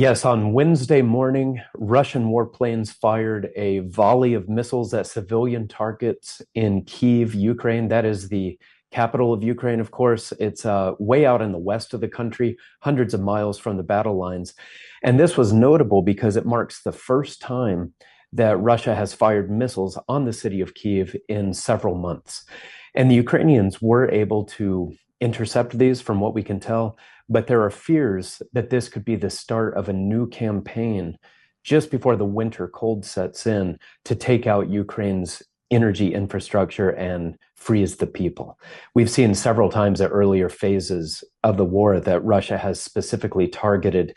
Yes, on Wednesday morning, Russian warplanes fired a volley of missiles at civilian targets in Kyiv, Ukraine. That is the capital of Ukraine, of course. It's way out in the west of the country, hundreds of miles from the battle lines. And this was notable because it marks the first time that Russia has fired missiles on the city of Kyiv in several months. And the Ukrainians were able to intercept these, from what we can tell. But there are fears that this could be the start of a new campaign just before the winter cold sets in to take out Ukraine's energy infrastructure and freeze the people. We've seen several times at earlier phases of the war that Russia has specifically targeted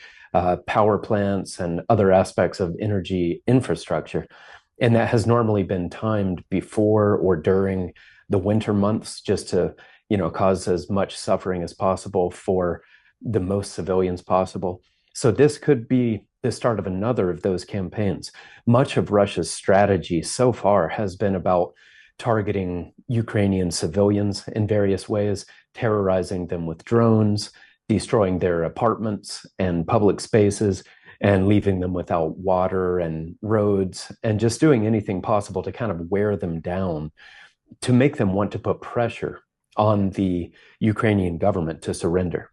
power plants and other aspects of energy infrastructure. And that has normally been timed before or during the winter months just to, cause as much suffering as possible for the most civilians possible. So this could be the start of another of those campaigns. Much of Russia's strategy so far has been about targeting Ukrainian civilians in various ways, terrorizing them with drones, destroying their apartments and public spaces, and leaving them without water and roads, and just doing anything possible to kind of wear them down, to make them want to put pressure on the Ukrainian government to surrender.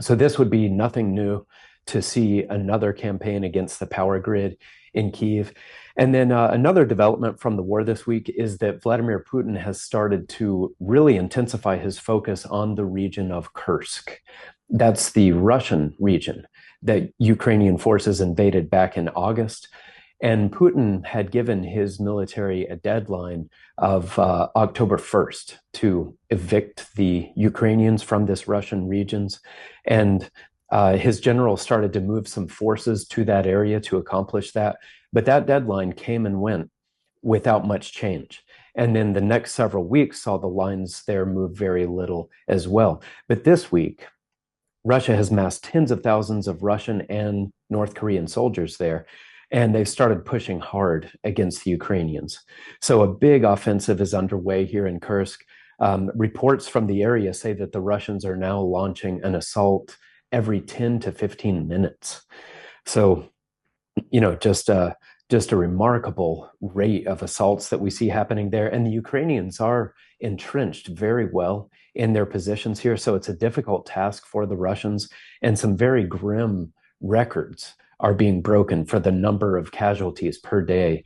So this would be nothing new to see another campaign against the power grid in Kyiv. And then another development from the war this week is that Vladimir Putin has started to really intensify his focus on the region of Kursk. That's the Russian region that Ukrainian forces invaded back in August. And Putin had given his military a deadline of October 1st to evict the Ukrainians from this Russian regions. And his generals started to move some forces to that area to accomplish that. But that deadline came and went without much change. And then the next several weeks saw the lines there move very little as well. But this week, Russia has massed tens of thousands of Russian and North Korean soldiers there, and they've started pushing hard against the Ukrainians. So a big offensive is underway here in Kursk. Reports from the area say that the Russians are now launching an assault every 10 to 15 minutes. So, just a remarkable rate of assaults that we see happening there. And the Ukrainians are entrenched very well in their positions here. So it's a difficult task for the Russians, and some very grim records are being broken for the number of casualties per day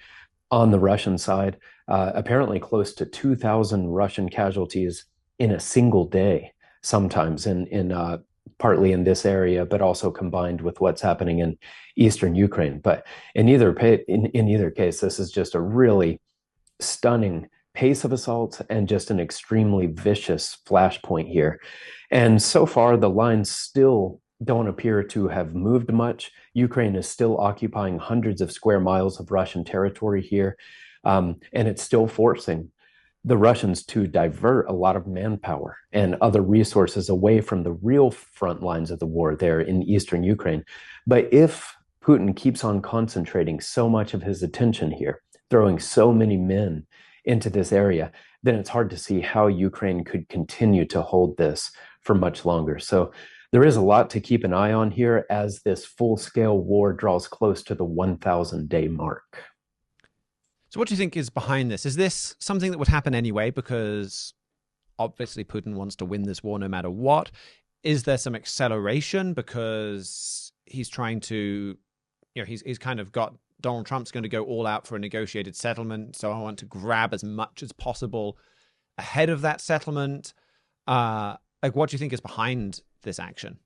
on the Russian side. Apparently close to 2,000 Russian casualties in a single day, sometimes in partly in this area, but also combined with what's happening in eastern Ukraine. But in either case, this is just a really stunning pace of assaults and just an extremely vicious flashpoint here. And so far, the lines still don't appear to have moved much. Ukraine is still occupying hundreds of square miles of Russian territory here, and it's still forcing the Russians to divert a lot of manpower and other resources away from the real front lines of the war there in eastern Ukraine. But if Putin keeps on concentrating so much of his attention here, throwing so many men into this area, then it's hard to see how Ukraine could continue to hold this for much longer. So there is a lot to keep an eye on here as this full-scale war draws close to the 1,000-day mark. So what do you think is behind this? Is this something that would happen anyway because obviously Putin wants to win this war no matter what? Is there some acceleration because he's trying to, he's kind of got Donald Trump's going to go all out for a negotiated settlement, so I want to grab as much as possible ahead of that settlement? What do you think is behind this action?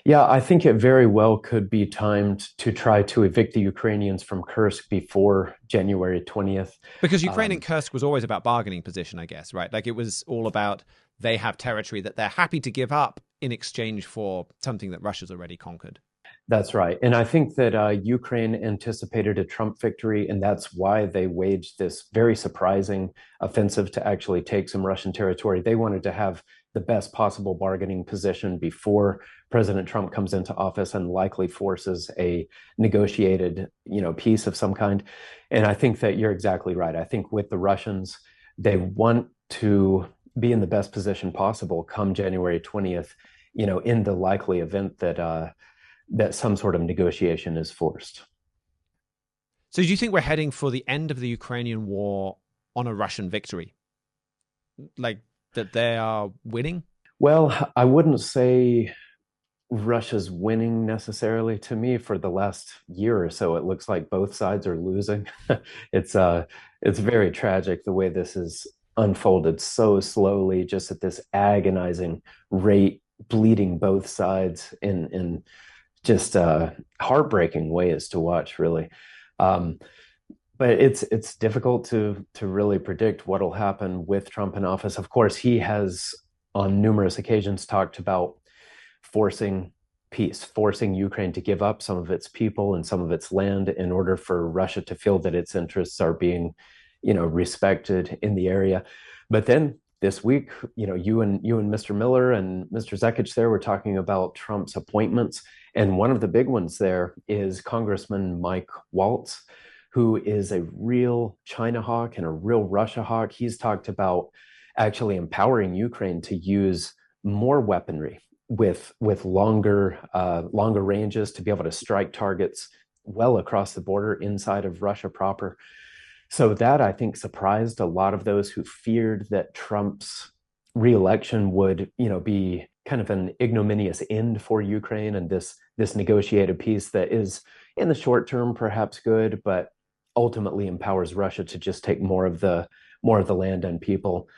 Yeah, I think it very well could be timed to try to evict the Ukrainians from Kursk before January 20th. Because Ukraine and Kursk was always about bargaining position, I guess, right? Like it was all about they have territory that they're happy to give up in exchange for something that Russia's already conquered. That's right. And I think that Ukraine anticipated a Trump victory, and that's why they waged this very surprising offensive to actually take some Russian territory. They wanted to have the best possible bargaining position before President Trump comes into office and likely forces a negotiated, peace of some kind. And I think that you're exactly right. I think with the Russians, they want to be in the best position possible come January 20th, in the likely event that that some sort of negotiation is forced. So do you think we're heading for the end of the Ukrainian war on a Russian victory? Like that they are winning? Well, I wouldn't say Russia's winning necessarily. To me, for the last year or so, it looks like both sides are losing. It's it's very tragic the way this is unfolded so slowly, just at this agonizing rate, bleeding both sides in just heartbreaking ways to watch, really. Um, but it's difficult to really predict what'll happen with Trump in office. Of course, he has on numerous occasions talked about forcing peace, forcing Ukraine to give up some of its people and some of its land in order for Russia to feel that its interests are being, respected in the area. But then this week, you and Mr. Miller and Mr. Zekich there were talking about Trump's appointments, and one of the big ones there is Congressman Mike Waltz, who is a real China hawk and a real Russia hawk. He's talked about actually empowering Ukraine to use more weaponry with longer ranges to be able to strike targets well across the border inside of Russia proper. So that I think surprised a lot of those who feared that Trump's reelection would, be kind of an ignominious end for Ukraine and this negotiated peace that is in the short term perhaps good, but ultimately empowers Russia to just take more of the land and people.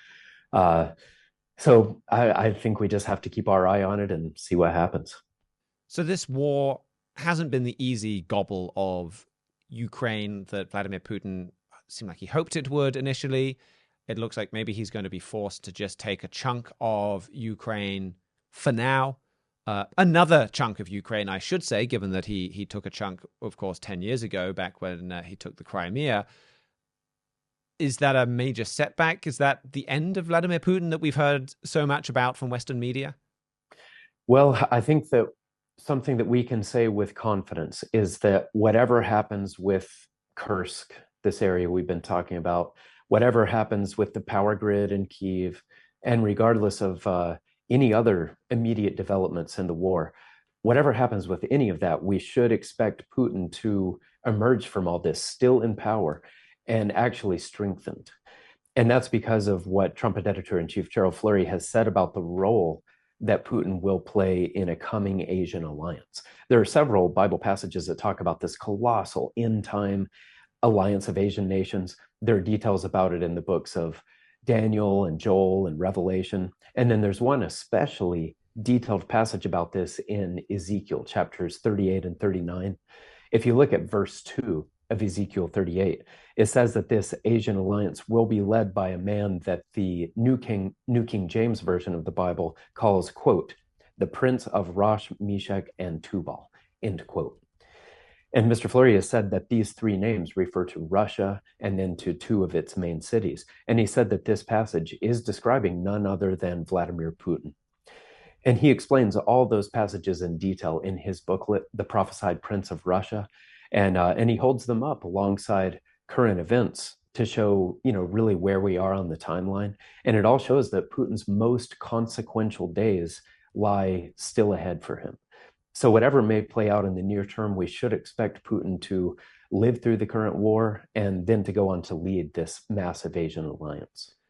Uh, so I think we just have to keep our eye on it and see what happens. So this war hasn't been the easy gobble of Ukraine that Vladimir Putin seemed like he hoped it would initially. It looks like maybe he's going to be forced to just take a chunk of Ukraine for now. Another chunk of Ukraine, I should say, given that he took a chunk, of course, 10 years ago, back when he took the Crimea. Is that a major setback? Is that the end of Vladimir Putin that we've heard so much about from Western media? Well, I think that something that we can say with confidence is that whatever happens with Kursk, this area we've been talking about, whatever happens with the power grid in Kyiv, and regardless of any other immediate developments in the war, whatever happens with any of that, we should expect Putin to emerge from all this still in power and actually strengthened. And that's because of what Trumpet editor-in-chief Gerald Fleury has said about the role that Putin will play in a coming Asian alliance. There are several Bible passages that talk about this colossal end time alliance of Asian nations. There are details about it in the books of Daniel and Joel and Revelation. And then there's one especially detailed passage about this in Ezekiel chapters 38 and 39. If you look at verse 2 of Ezekiel 38, it says that this Asian alliance will be led by a man that the New King James Version of the Bible calls, quote, the Prince of Rosh, Meshach, and Tubal, end quote. And Mr. Fleury has said that these three names refer to Russia and then to two of its main cities. And he said that this passage is describing none other than Vladimir Putin. And he explains all those passages in detail in his booklet, The Prophesied Prince of Russia. And he holds them up alongside current events to show, really where we are on the timeline. And it all shows that Putin's most consequential days lie still ahead for him. So whatever may play out in the near term, we should expect Putin to live through the current war and then to go on to lead this massive Asian alliance.